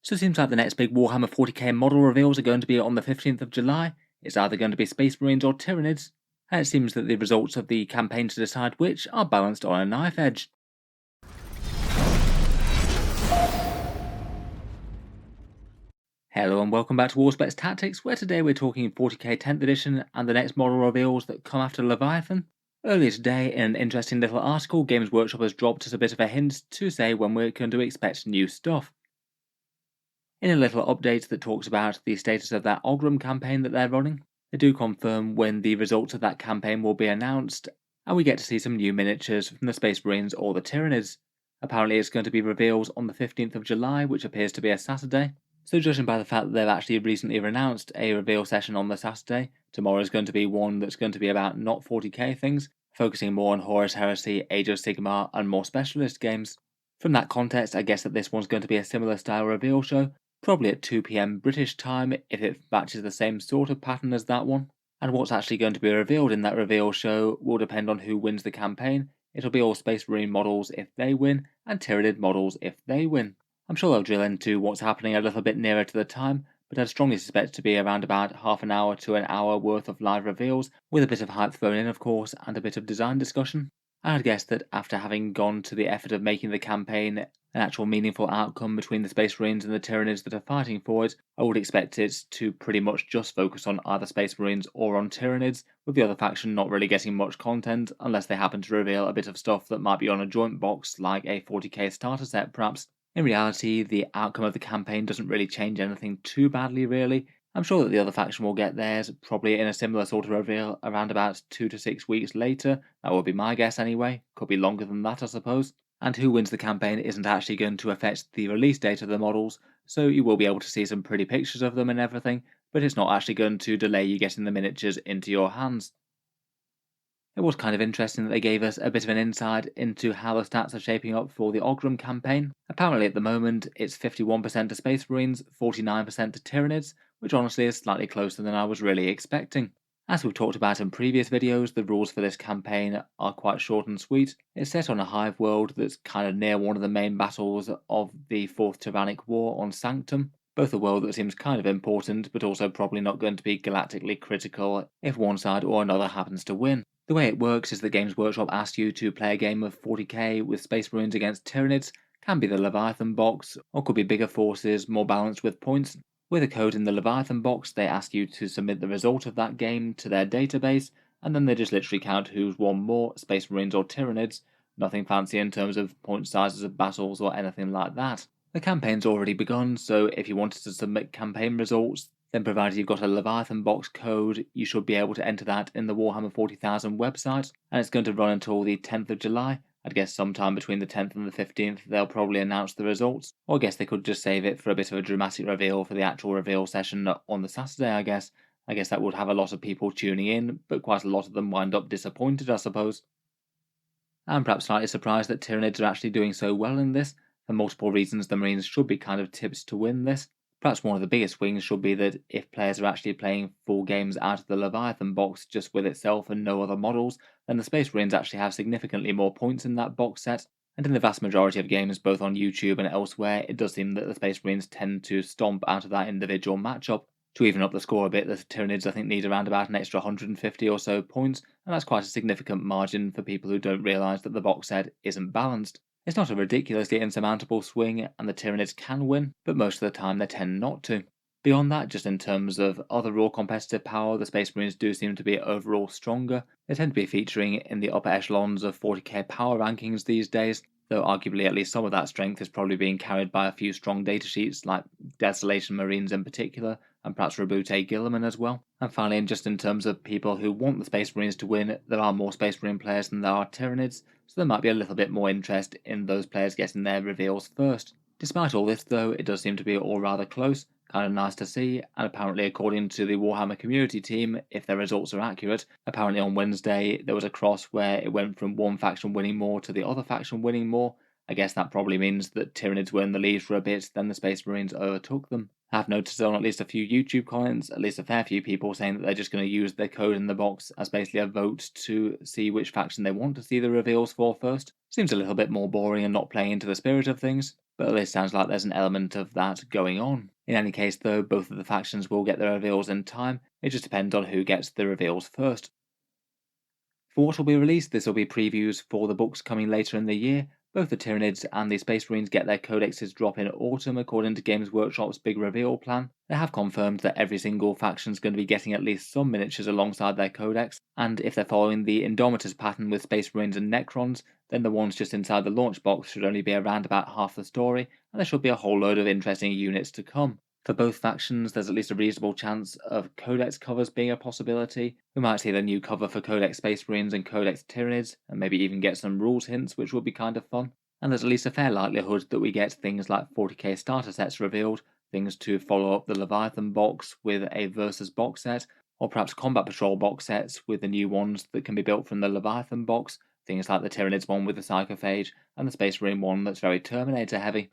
So it seems like the next big Warhammer 40K model reveals are going to be on the 15th of July. It's either going to be Space Marines or Tyranids, and it seems that the results of the campaign to decide which are balanced on a knife edge. Hello and welcome back to Warspecs Tactics, where today we're talking 40k 10th edition and the next model reveals that come after Leviathan. Earlier today, in an interesting little article, Games Workshop has dropped us a bit of a hint to say when we're going to expect new stuff. In a little update that talks about the status of that Oghram campaign that they're running, they do confirm when the results of that campaign will be announced, and we get to see some new miniatures from the Space Marines or the Tyranids. Apparently it's going to be revealed on the 15th of July, which appears to be a Saturday. So judging by the fact that they've actually recently announced a reveal session on the Saturday, tomorrow is going to be one that's going to be about not 40k things, focusing more on Horus Heresy, Age of Sigmar, and more specialist games. From that context, I guess that this one's going to be a similar style reveal show, probably at 2 PM British time if it matches the same sort of pattern as that one. And what's actually going to be revealed in that reveal show will depend on who wins the campaign. It'll be all Space Marine models if they win, and Tyranid models if they win. I'm sure they'll drill into what's happening a little bit nearer to the time, but I'd strongly suspect to be around about half an hour to an hour worth of live reveals, with a bit of hype thrown in of course, and a bit of design discussion. I'd guess that after having gone to the effort of making the campaign an actual meaningful outcome between the Space Marines and the Tyranids that are fighting for it, I would expect it to pretty much just focus on either Space Marines or on Tyranids, with the other faction not really getting much content unless they happen to reveal a bit of stuff that might be on a joint box like a 40k starter set perhaps. In reality, the outcome of the campaign doesn't really change anything too badly really. I'm sure that the other faction will get theirs, probably in a similar sort of reveal around about 2 to 6 weeks later. That would be my guess anyway. Could be longer than that I suppose. And who wins the campaign isn't actually going to affect the release date of the models, so you will be able to see some pretty pictures of them and everything, but it's not actually going to delay you getting the miniatures into your hands. It was kind of interesting that they gave us a bit of an insight into how the stats are shaping up for the Oghram campaign. Apparently at the moment it's 51% to Space Marines, 49% to Tyranids, which honestly is slightly closer than I was really expecting. As we've talked about in previous videos, the rules for this campaign are quite short and sweet. It's set on a hive world that's kind of near one of the main battles of the Fourth Tyrannic War on Sanctum, both a world that seems kind of important but also probably not going to be galactically critical if one side or another happens to win. The way it works is that Games Workshop asks you to play a game of 40k with Space Marines against Tyranids, can be the Leviathan box, or could be bigger forces, more balanced with points. With a code in the Leviathan box, they ask you to submit the result of that game to their database, and then they just literally count who's won more, Space Marines or Tyranids. Nothing fancy in terms of point sizes of battles or anything like that. The campaign's already begun, so if you wanted to submit campaign results, then provided you've got a Leviathan box code, you should be able to enter that in the Warhammer 40,000 website, and it's going to run until the 10th of July. I'd guess sometime between the 10th and the 15th they'll probably announce the results, or I guess they could just save it for a bit of a dramatic reveal for the actual reveal session on the Saturday, I guess. I guess that would have a lot of people tuning in, but quite a lot of them wind up disappointed, I suppose. I'm perhaps slightly surprised that Tyranids are actually doing so well in this. For multiple reasons, the Marines should be kind of tipped to win this. Perhaps one of the biggest swings should be that if players are actually playing full games out of the Leviathan box just with itself and no other models, then the Space Marines actually have significantly more points in that box set, and in the vast majority of games both on YouTube and elsewhere, it does seem that the Space Marines tend to stomp out of that individual matchup. To even up the score a bit, the Tyranids I think need around about an extra 150 or so points, and that's quite a significant margin for people who don't realise that the box set isn't balanced. It's not a ridiculously insurmountable swing, and the Tyranids can win, but most of the time they tend not to. Beyond that, just in terms of other raw competitive power, the Space Marines do seem to be overall stronger. They tend to be featuring in the upper echelons of 40k power rankings these days, though arguably at least some of that strength is probably being carried by a few strong datasheets like Desolation Marines in particular, and perhaps Rabute Gilliman as well. And finally, just in terms of people who want the Space Marines to win, there are more Space Marine players than there are Tyranids, so there might be a little bit more interest in those players getting their reveals first. Despite all this though, it does seem to be all rather close, kind of nice to see, and apparently according to the Warhammer community team, if their results are accurate, apparently on Wednesday there was a cross where it went from one faction winning more to the other faction winning more. I guess that probably means that Tyranids were in the lead for a bit, then the Space Marines overtook them. I've noticed on at least a few YouTube comments, at least a fair few people saying that they're just going to use their code in the box as basically a vote to see which faction they want to see the reveals for first. Seems a little bit more boring and not playing into the spirit of things. but at least sounds like there's an element of that going on. In any case though, both of the factions will get their reveals in time, it just depends on who gets the reveals first. For what will be released, this will be previews for the books coming later in the year. Both the Tyranids and the Space Marines get their codexes drop in autumn according to Games Workshop's big reveal plan. They have confirmed that every single faction is going to be getting at least some miniatures alongside their codex, and if they're following the Indomitors pattern with Space Marines and Necrons, then the ones just inside the launch box should only be around about half the story, and there should be a whole load of interesting units to come. For both factions, there's at least a reasonable chance of Codex covers being a possibility. We might see the new cover for Codex Space Marines and Codex Tyranids, and maybe even get some rules hints, which would be kind of fun. And there's at least a fair likelihood that we get things like 40k starter sets revealed, things to follow up the Leviathan box with a Versus box set, or perhaps Combat Patrol box sets with the new ones that can be built from the Leviathan box, things like the Tyranids one with the Psychophage, and the Space Marine one that's very Terminator heavy.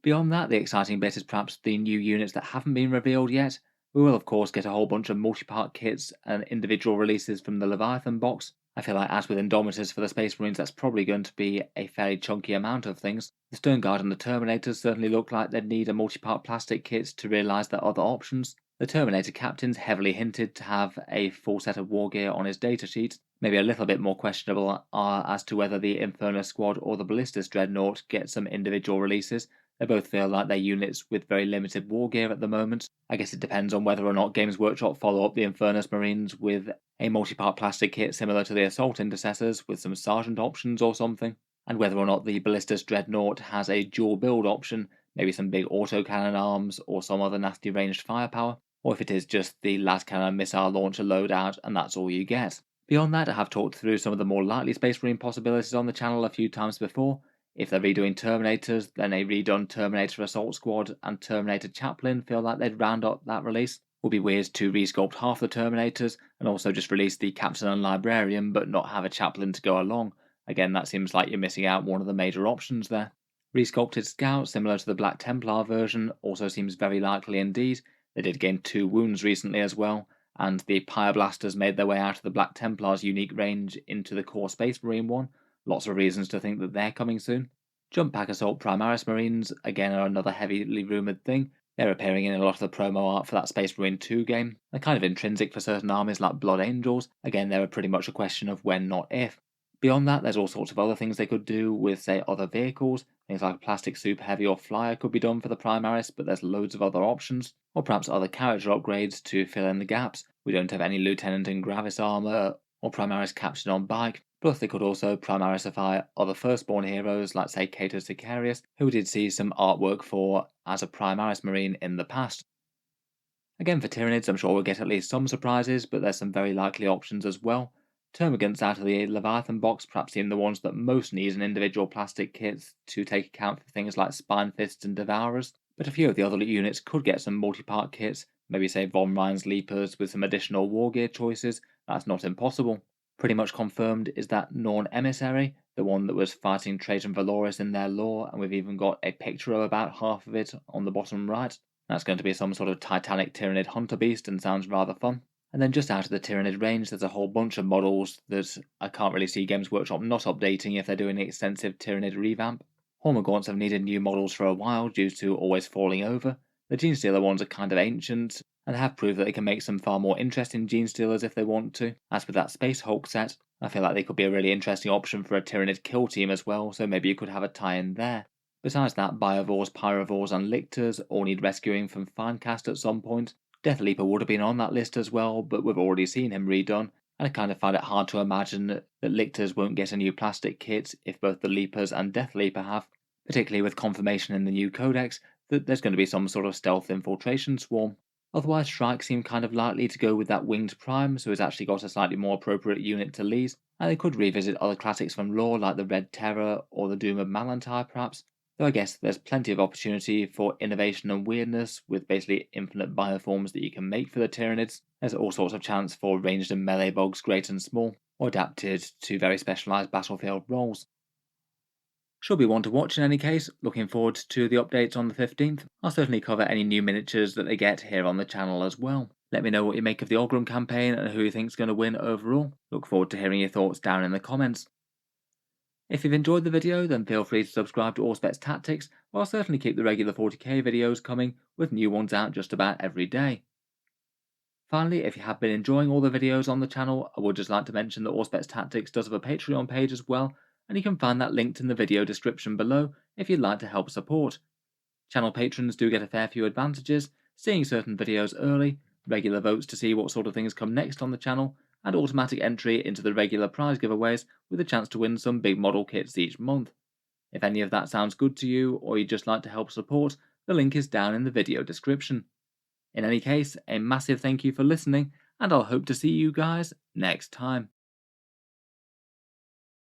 Beyond that, the exciting bit is perhaps the new units that haven't been revealed yet. We will of course get a whole bunch of multi-part kits and individual releases from the Leviathan box. I feel like as with Indomitors for the Space Marines, that's probably going to be a fairly chunky amount of things. The Stern Guard and the Terminators certainly look like they'd need a multi-part plastic kit to realise their other options. The Terminator Captain's heavily hinted to have a full set of war gear on his datasheet. Maybe a little bit more questionable are as to whether the Inferno Squad or the Ballistas Dreadnought get some individual releases. They both feel like they're units with very limited war gear at the moment. I guess it depends on whether or not Games Workshop follow up the Infernus Marines with a multi-part plastic kit similar to the Assault Intercessors with some Sergeant options or something, and whether or not the Ballistas Dreadnought has a dual build option, maybe some big autocannon arms or some other nasty ranged firepower, or if it is just the las cannon missile launcher loadout and that's all you get. Beyond that, I have talked through some of the more likely Space Marine possibilities on the channel a few times before. If they're redoing Terminators, then a redone Terminator Assault Squad and Terminator Chaplain feel like they'd round up that release. Would be weird to resculpt half the Terminators and also just release the Captain and Librarian but not have a Chaplain to go along. Again, that seems like you're missing out one of the major options there. Resculpted Scout, similar to the Black Templar version, also seems very likely indeed. They did gain 2 wounds recently as well, and the Pyroblasters made their way out of the Black Templar's unique range into the core Space Marine one. Lots of reasons to think that they're coming soon. Jump Pack Assault Primaris Marines, again, are another heavily rumoured thing. They're appearing in a lot of the promo art for that Space Marine 2 game. They're kind of intrinsic for certain armies like Blood Angels. Again, they're pretty much a question of when, not if. Beyond that, there's all sorts of other things they could do with, say, other vehicles. Things like a Plastic Super Heavy or Flyer could be done for the Primaris, but there's loads of other options. Or perhaps other character upgrades to fill in the gaps. We don't have any Lieutenant in Gravis armour or Primaris captured on bike. Plus, they could also Primarisify other firstborn heroes like, say, Cato Sicarius, who we did see some artwork for as a Primaris Marine in the past. Again, for Tyranids, I'm sure we'll get at least some surprises, but there's some very likely options as well. Termagants out of the Leviathan box perhaps seem the ones that most need an individual plastic kit to take account for things like Spinefists and Devourers, but a few of the other units could get some multi-part kits, maybe say Von Ryan's Leapers with some additional war gear choices. That's not impossible. Pretty much confirmed is that Norn Emissary, the one that was fighting Trajan Valoris in their lore, and we've even got a picture of about half of it on the bottom right. That's going to be some sort of Titanic Tyranid hunter beast and sounds rather fun. And then just out of the Tyranid range, there's a whole bunch of models that I can't really see Games Workshop not updating if they're doing an extensive Tyranid revamp. Hormagaunts have needed new models for a while due to always falling over. The Genestealer ones are kind of ancient, and have proved that they can make some far more interesting Genestealers if they want to. As with that Space Hulk set, I feel like they could be a really interesting option for a Tyranid kill team as well, so maybe you could have a tie-in there. Besides that, Biovores, Pyrovores and Lictors all need rescuing from Finecast at some point. Death Leaper would have been on that list as well, but we've already seen him redone, and I kind of find it hard to imagine that Lictors won't get a new plastic kit if both the Leapers and Death Leaper have, particularly with confirmation in the new codex that there's going to be some sort of stealth infiltration swarm. Otherwise, Shrike seemed kind of likely to go with that Winged Prime, so he's actually got a slightly more appropriate unit to lead, and they could revisit other classics from lore like the Red Terror or the Doom of Malantyr perhaps, though I guess there's plenty of opportunity for innovation and weirdness with basically infinite bioforms that you can make for the Tyranids. There's all sorts of chance for ranged and melee bugs great and small, or adapted to very specialised battlefield roles. Should be one to watch in any case, looking forward to the updates on the 15th. I'll certainly cover any new miniatures that they get here on the channel as well. Let me know what you make of the Oghram campaign and who you think's going to win overall. Look forward to hearing your thoughts down in the comments. If you've enjoyed the video, then feel free to subscribe to Auspex Tactics, or I'll certainly keep the regular 40k videos coming, with new ones out just about every day. Finally, if you have been enjoying all the videos on the channel, I would just like to mention that Auspex Tactics does have a Patreon page as well, and you can find that linked in the video description below if you'd like to help support. Channel patrons do get a fair few advantages, seeing certain videos early, regular votes to see what sort of things come next on the channel, and automatic entry into the regular prize giveaways with a chance to win some big model kits each month. If any of that sounds good to you, or you'd just like to help support, the link is down in the video description. In any case, a massive thank you for listening, and I'll hope to see you guys next time.